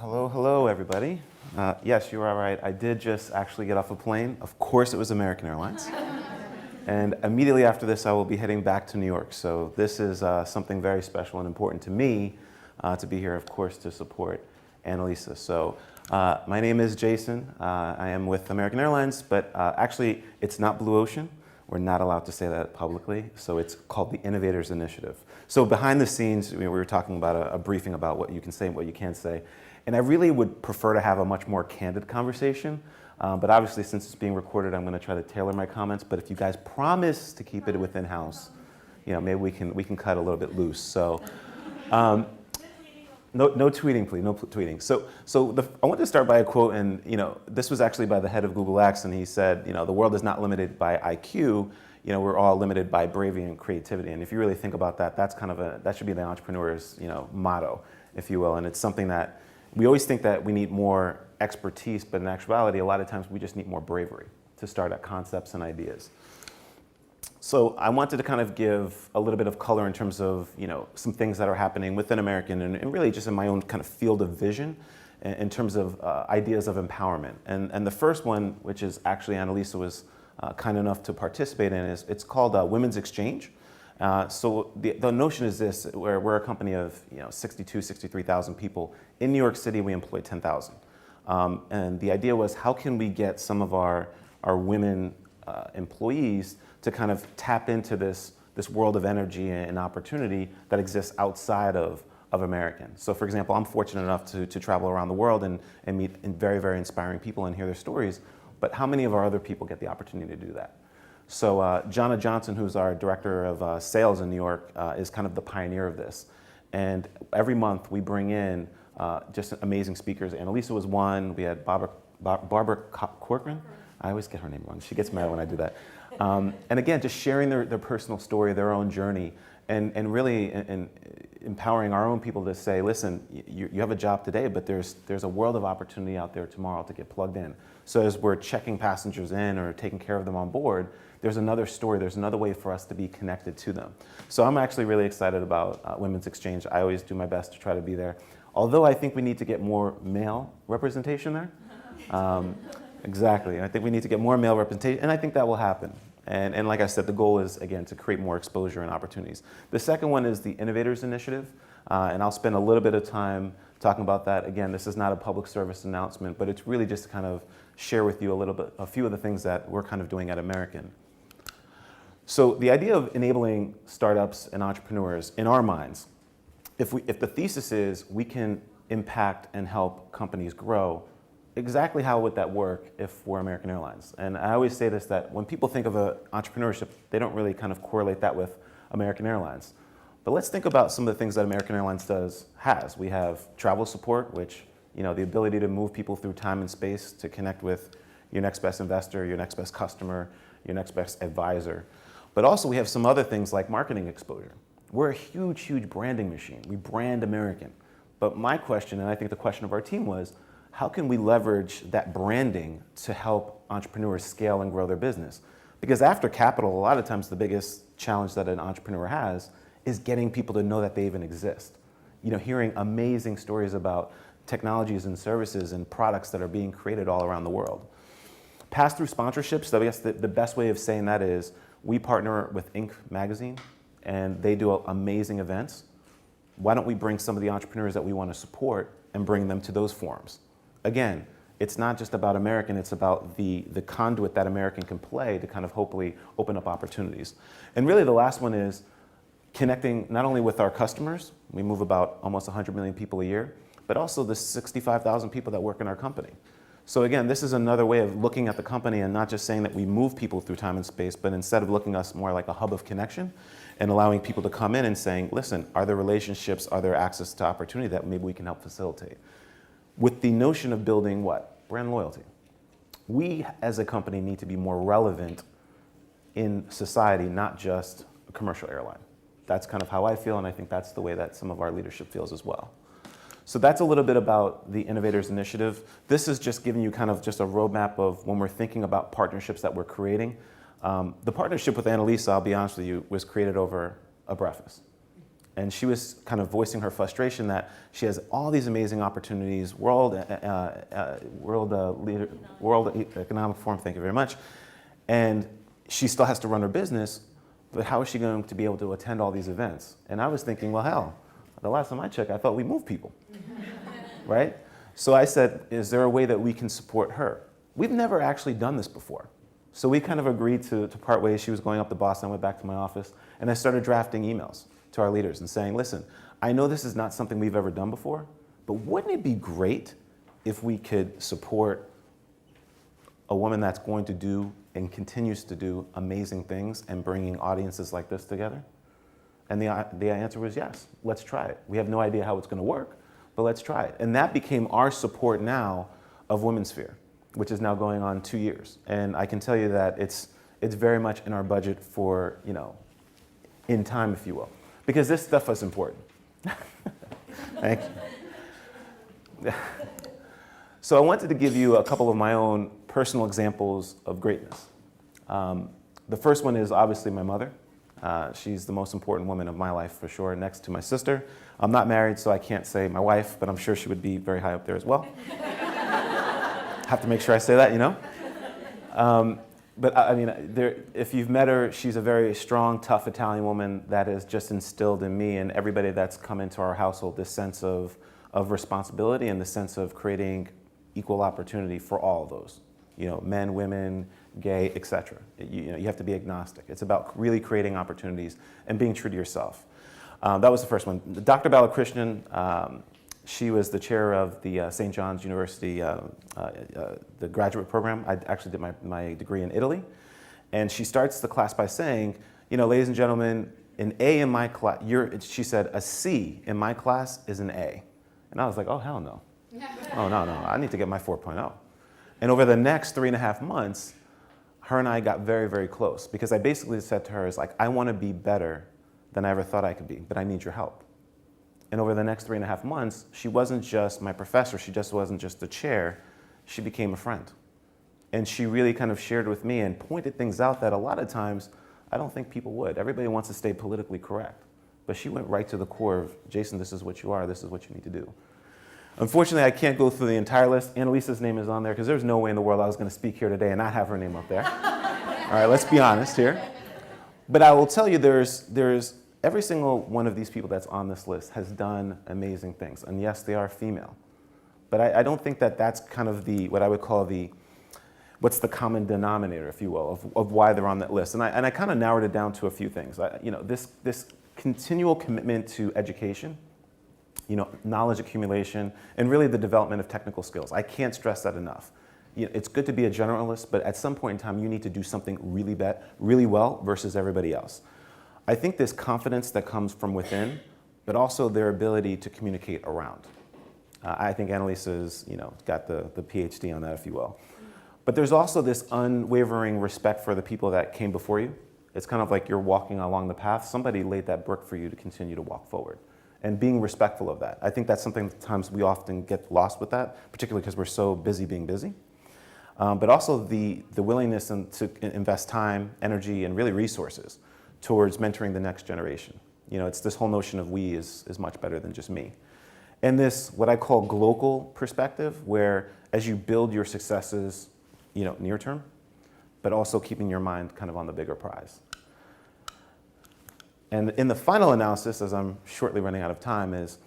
Well, hello, everybody. Yes, you are right. I did just actually get off a plane. Of course, it was American Airlines. And immediately after this, I will be heading back to New York. So this is something very special and important to me to be here, of course, to support Annalisa. So my name is Jason. I am with American Airlines, but actually, it's not Blue Ocean. We're not allowed to say that publicly, so it's called the Innovators Initiative. So behind the scenes, we were talking about a briefing about what you can say and what you can't say. And I really would prefer to have a much more candid conversation. But obviously, since it's being recorded, I'm going to try to tailor my comments. But if you guys promise to keep it within house, maybe we can cut a little bit loose. So. No tweeting, please. No tweeting. So I want to start by a quote, and this was actually by the head of Google X, and he said, the world is not limited by IQ. We're all limited by bravery and creativity. And if you really think about that, that should be the entrepreneur's motto, if you will. And it's something that we always think that we need more expertise, but in actuality, a lot of times we just need more bravery to start at concepts and ideas. So I wanted to kind of give a little bit of color in terms of some things that are happening within American and really just in my own kind of field of vision in terms of ideas of empowerment. And the first one, which is actually Annalisa was kind enough to participate in, it's called Women's Exchange. So the notion is this, where we're a company of 63,000 people. In New York City, we employ 10,000. And the idea was, how can we get some of our women employees to kind of tap into this world of energy and opportunity that exists outside of American. So for example, I'm fortunate enough to travel around the world and meet very, very inspiring people and hear their stories, but how many of our other people get the opportunity to do that? So Jonna Johnson, who's our director of sales in New York, is kind of the pioneer of this. And every month we bring in just amazing speakers. Annalisa was one, we had Barbara Corcoran. I always get her name wrong. She gets mad when I do that. And again, just sharing their personal story, their own journey, and really empowering our own people to say, listen, you have a job today, but there's a world of opportunity out there tomorrow to get plugged in. So as we're checking passengers in or taking care of them on board, there's another story, there's another way for us to be connected to them. So I'm actually really excited about Women's Exchange. I always do my best to try to be there. Although I think we need to get more male representation there. Exactly. I think we need to get more male representation, and I think that will happen. And like I said, the goal is, again, to create more exposure and opportunities. The second one is the Innovators Initiative, and I'll spend a little bit of time talking about that. Again, this is not a public service announcement, but it's really just to kind of share with you a few of the things that we're kind of doing at American. So the idea of enabling startups and entrepreneurs, in our minds, if the thesis is we can impact and help companies grow, exactly how would that work if we're American Airlines? And I always say this, that when people think of entrepreneurship, they don't really kind of correlate that with American Airlines. But let's think about some of the things that American Airlines has. We have travel support, which, the ability to move people through time and space to connect with your next best investor, your next best customer, your next best advisor. But also we have some other things like marketing exposure. We're a huge, huge branding machine. We brand American. But my question, and I think the question of our team was, how can we leverage that branding to help entrepreneurs scale and grow their business? Because after capital, a lot of times the biggest challenge that an entrepreneur has is getting people to know that they even exist. Hearing amazing stories about technologies and services and products that are being created all around the world. Pass-through sponsorships, I guess the best way of saying that is we partner with Inc. magazine, and they do amazing events. Why don't we bring some of the entrepreneurs that we want to support and bring them to those forums? Again, it's not just about American, it's about the conduit that American can play to kind of hopefully open up opportunities. And really the last one is connecting not only with our customers, we move about almost 100 million people a year, but also the 65,000 people that work in our company. So again, this is another way of looking at the company and not just saying that we move people through time and space, but instead of looking at us more like a hub of connection and allowing people to come in and saying, listen, are there relationships, are there access to opportunity that maybe we can help facilitate? With the notion of building what? Brand loyalty. We as a company need to be more relevant in society, not just a commercial airline. That's kind of how I feel, and I think that's the way that some of our leadership feels as well. So that's a little bit about the Innovators Initiative. This is just giving you kind of just a roadmap of when we're thinking about partnerships that we're creating. The partnership with Annalisa, I'll be honest with you, was created over a breakfast. And she was kind of voicing her frustration that she has all these amazing opportunities, World Economic Forum, thank you very much, and she still has to run her business, but how is she going to be able to attend all these events? And I was thinking, well, hell, the last time I checked, I thought we moved people, right? So I said, is there a way that we can support her? We've never actually done this before. So we kind of agreed to part ways. She was going up to Boston, I went back to my office, and I started drafting emails to our leaders and saying, listen, I know this is not something we've ever done before, but wouldn't it be great if we could support a woman that's going to do and continues to do amazing things and bringing audiences like this together? And the answer was yes, let's try it. We have no idea how it's going to work, but let's try it. And that became our support now of Womensphere, which is now going on 2 years. And I can tell you that it's very much in our budget for, in time, if you will, because this stuff is important. Thank you. So I wanted to give you a couple of my own personal examples of greatness. The first one is obviously my mother. She's the most important woman of my life for sure, next to my sister. I'm not married, so I can't say my wife, but I'm sure she would be very high up there as well. Have to make sure I say that, But I mean, if you've met her, she's a very strong, tough Italian woman that has just instilled in me and everybody that's come into our household this sense of responsibility and the sense of creating equal opportunity for all of those, men, women, gay, etc. You have to be agnostic. It's about really creating opportunities and being true to yourself. That was the first one. Dr. Balakrishnan, she was the chair of the St. John's University, the graduate program. I actually did my degree in Italy. And she starts the class by saying, ladies and gentlemen, an A in my class, she said, a C in my class is an A. And I was like, oh, hell no. Oh, no, I need to get my 4.0. And over the next 3.5 months, her and I got very, very close because I basically said to her, I want to be better than I ever thought I could be, but I need your help. And over the next 3.5 months, she wasn't just my professor, she just wasn't just the chair, she became a friend. And she really kind of shared with me and pointed things out that a lot of times I don't think people would. Everybody wants to stay politically correct. But she went right to the core of, Jason, this is what you are, this is what you need to do. Unfortunately, I can't go through the entire list. Annalisa's name is on there because there's no way in the world I was going to speak here today and not have her name up there. All right, let's be honest here. But I will tell you there's every single one of these people that's on this list has done amazing things. And yes, they are female. But I don't think that that's kind of what I would call what's the common denominator, if you will, of why they're on that list. And I kind of narrowed it down to a few things. This continual commitment to education, knowledge accumulation, and really the development of technical skills. I can't stress that enough. It's good to be a generalist, but at some point in time, you need to do something really well versus everybody else. I think this confidence that comes from within, but also their ability to communicate around. I think Annalisa's, got the PhD on that, if you will. But there's also this unwavering respect for the people that came before you. It's kind of like you're walking along the path. Somebody laid that brick for you to continue to walk forward. And being respectful of that. I think that's something that times we often get lost with that, particularly because we're so busy being busy. But also the willingness to invest time, energy, and really resources towards mentoring the next generation. It's this whole notion of we is much better than just me. And this, what I call global perspective, where as you build your successes, near term, but also keeping your mind kind of on the bigger prize. And in the final analysis, as I'm shortly running out of time, is,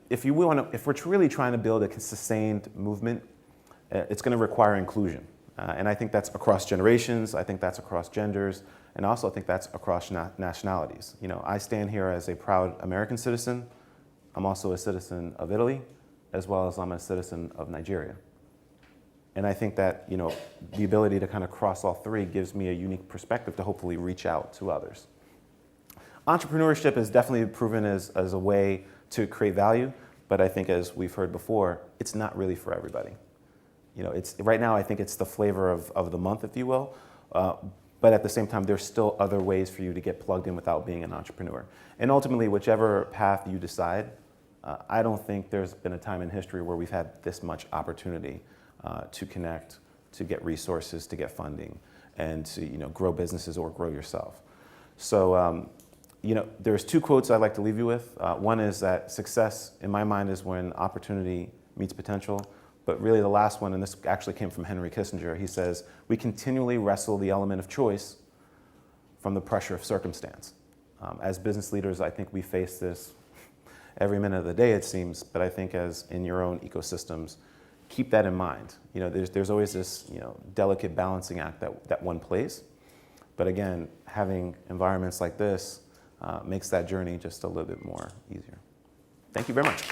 if we're really trying to build a sustained movement, it's going to require inclusion. And I think that's across generations, I think that's across genders, and also I think that's across nationalities. I stand here as a proud American citizen. I'm also a citizen of Italy, as well as I'm a citizen of Nigeria. And I think that, the ability to kind of cross all three gives me a unique perspective to hopefully reach out to others. Entrepreneurship is definitely proven as a way to create value, but I think, as we've heard before, it's not really for everybody. Right now I think it's the flavor of the month, if you will, but at the same time there's still other ways for you to get plugged in without being an entrepreneur. And ultimately, whichever path you decide, I don't think there's been a time in history where we've had this much opportunity to connect, to get resources, to get funding, and to grow businesses or grow yourself. So there's two quotes I'd like to leave you with. One is that success, in my mind, is when opportunity meets potential. But really the last one, and this actually came from Henry Kissinger, he says, we continually wrestle the element of choice from the pressure of circumstance. As business leaders, I think we face this every minute of the day, it seems, but I think as in your own ecosystems, keep that in mind. There's always this delicate balancing act that one plays. But again, having environments like this makes that journey just a little bit more easier. Thank you very much.